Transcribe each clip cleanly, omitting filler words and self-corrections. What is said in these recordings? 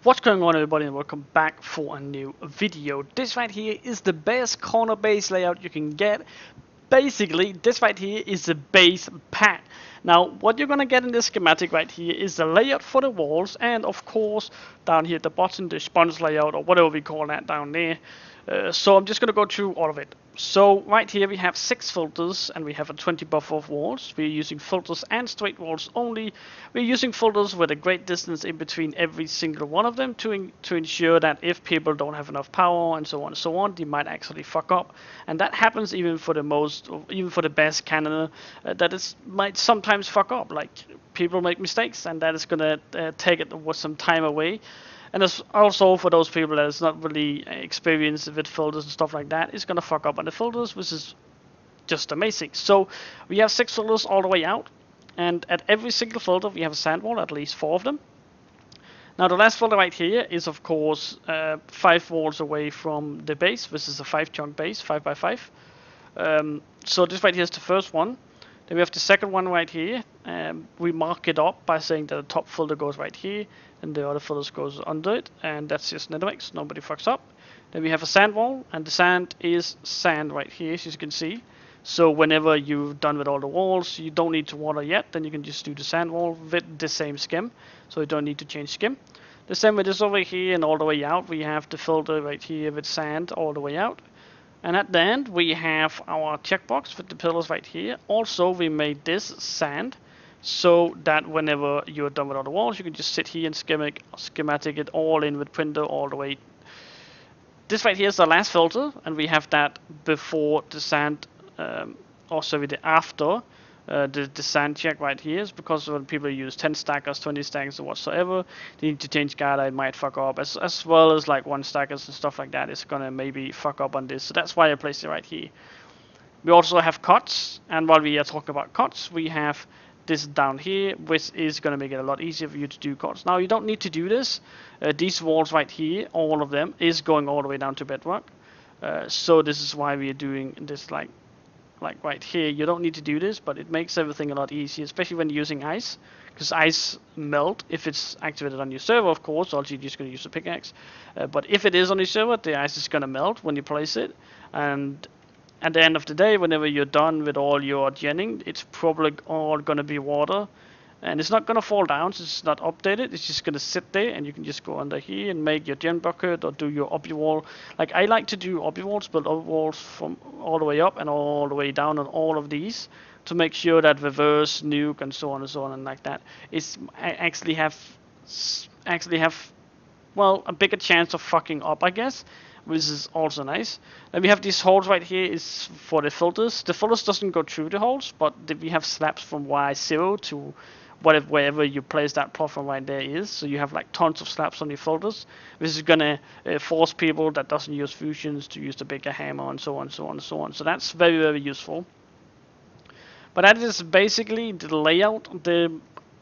What's going on, everybody, and welcome back for a new video. This right here is the best corner base layout you can get. Basically, this right here is the base pack. Now, what you're gonna get in this schematic right here is the layout for the walls, and of course, down here at the bottom, the sponge layout, or whatever we call that down there. So I'm just gonna go through all of it. So right here we have 6 filters and we have a 20 buffer of walls. We're using filters and straight walls only. We're using filters with a great distance in between every single one of them to ensure that if people don't have enough power and so on, they might actually fuck up. And that happens even for the best cannoner, that is might sometimes fuck up. Like, people make mistakes, and that is gonna take it with some time away. And it's also for those people that is not really experienced with filters and stuff like that, it's gonna fuck up on the filters, which is just amazing. So we have 6 filters all the way out, and at every single filter we have a sand wall, at least 4 of them. Now the last filter right here is of course 5 walls away from the base. This is a 5 chunk base, 5 by 5. So this right here is the first one. Then we have the second one right here. We mark it up by saying that the top filter goes right here, and the other filters goes under it, and that's just netherix, nobody fucks up. Then we have a sand wall, and the sand is sand right here, as you can see. So whenever you've done with all the walls, you don't need to water yet, then you can just do the sand wall with the same skim, so you don't need to change skim. The same with this over here, and all the way out we have the filter right here with sand all the way out. And at the end we have our checkbox with the pillars right here. Also, we made this sand, so that whenever you're done with all the walls, you can just sit here and schematic it all in with printer all the way. This right here is the last filter, and we have that before the sand, also with the after the sand check right here, is because when people use 10 stackers, 20 stackers, or whatsoever, they need to change guide, it might fuck up, as well as like 1 stackers and stuff like that. It's gonna maybe fuck up on this, so that's why I placed it right here. We also have cuts, and while we are talking about cuts, we have this down here, which is going to make it a lot easier for you to do cuts. Now, you don't need to do this. These walls right here, all of them, is going all the way down to bedrock. So this is why we are doing this like right here. You don't need to do this, but it makes everything a lot easier, especially when using ice, because ice melt if it's activated on your server, of course, or you're just going to use a pickaxe. But if it is on your server, the ice is going to melt when you place it, and at the end of the day, whenever you're done with all your genning, it's probably all gonna be water, and it's not gonna fall down since it's not updated. It's just gonna sit there, and you can just go under here and make your gen bucket or do your obby wall. Like, I like to do obby walls, build obby walls from all the way up and all the way down on all of these to make sure that reverse, nuke, and so on and like that is actually have well, a bigger chance of fucking up, I guess, which is also nice. Then we have these holes right here is for the filters. The filters doesn't go through the holes, but we have slabs from Y0 to wherever you place that platform right there is. So you have like tons of slabs on your filters. This is gonna force people that doesn't use fusions to use the bigger hammer and so on. So that's very, very useful. But that is basically the layout,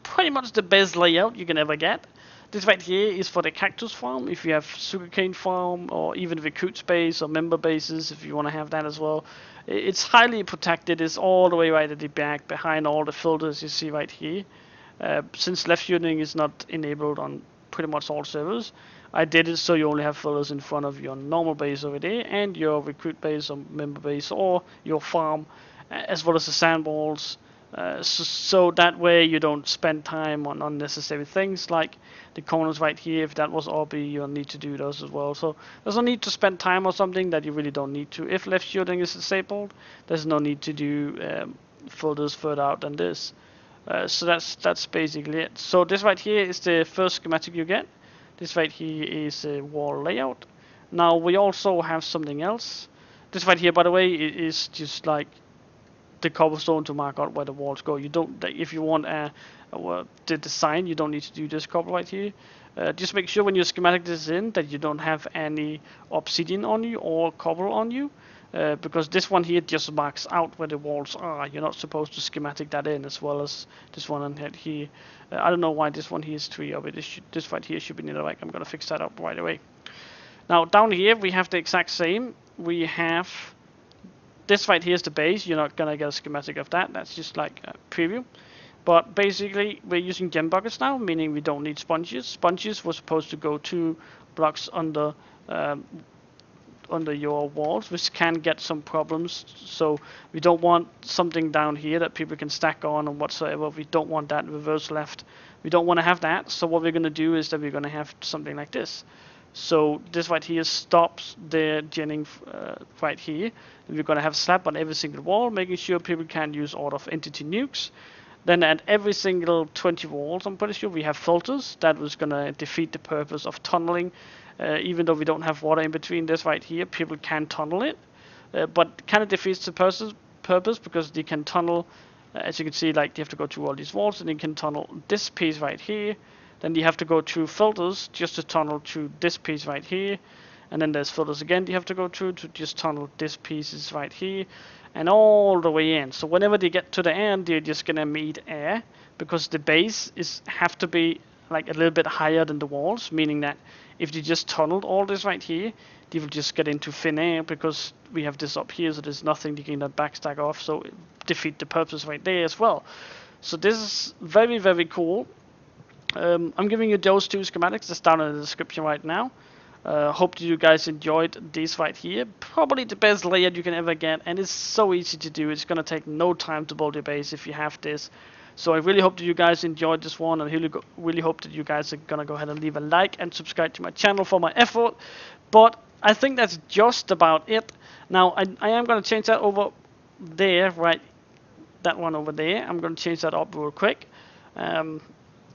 pretty much the best layout you can ever get. This right here is for the cactus farm, if you have sugarcane farm, or even recruit space or member bases, if you want to have that as well. It's highly protected. It's all the way right at the back, behind all the filters you see right here. Since left shooting is not enabled on pretty much all servers, I did it so you only have filters in front of your normal base over there, and your recruit base or member base, or your farm, as well as the sandballs. So that way you don't spend time on unnecessary things like the corners right here. If that was obby, you'll need to do those as well. So there's no need to spend time on something that you really don't need to. If left shooting is disabled, there's no need to do filters further out than this. So that's basically it. So this right here is the first schematic you get. This right here is a wall layout. Now we also have something else. This right here, by the way, is just like the cobblestone to mark out where the walls go. You don't, if you want the design, you don't need to do this cobble right here. Just make sure when you schematic this in that you don't have any obsidian on you or cobble on you, because this one here just marks out where the walls are. You're not supposed to schematic that in, as well as this one on here. I don't know why this one here is 3 of it. This right here should be netherite. I'm gonna fix that up right away. Now down here we have the exact same. We have this right here is the base. You're not gonna get a schematic of that. That's just like a preview. But basically, we're using gem buckets now, meaning we don't need sponges. Sponges were supposed to go 2 blocks under your walls, which can get some problems. So we don't want something down here that people can stack on and whatsoever. We don't want that reverse left. We don't want to have that. So what we're going to do is that we're going to have something like this. So this right here stops the genning right here. And we're going to have slab on every single wall, making sure people can't use out of entity nukes. Then at every single 20 walls, I'm pretty sure we have filters. That was going to defeat the purpose of tunneling. Even though we don't have water in between this right here, people can tunnel it. But kind of defeats the purpose because they can tunnel, as you can see, like you have to go through all these walls, and you can tunnel this piece right here. Then you have to go through filters just to tunnel through this piece right here. And then there's filters again you have to go through to just tunnel this pieces right here. And all the way in. So whenever they get to the end, they're just gonna meet air, because the base have to be like a little bit higher than the walls, meaning that if they just tunneled all this right here, they will just get into thin air, because we have this up here, so there's nothing they can backstack off, so it defeat the purpose right there as well. So this is very, very cool. I'm giving you those 2 schematics that's down in the description right now. Hope that you guys enjoyed this right here. Probably the best layout you can ever get, and it's so easy to do. It's gonna take no time to build your base if you have this. So I really hope that you guys enjoyed this one, and I really hope that you guys are gonna go ahead and leave a like and subscribe to my channel for my effort. But I think that's just about it. Now I am gonna change that over there, right? That one over there. I'm gonna change that up real quick.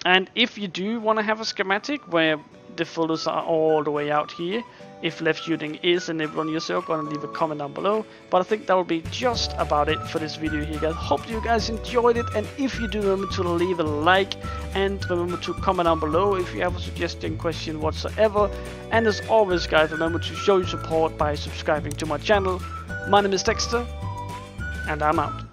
And if you do want to have a schematic where the filters are all the way out here, if left shooting is enabled on your server, go and leave a comment down below. But I think that will be just about it for this video here, guys. Hope you guys enjoyed it, and if you do, remember to leave a like and remember to comment down below if you have a suggestion, question whatsoever. And as always, guys, remember to show your support by subscribing to my channel. My name is Dexter, and I'm out.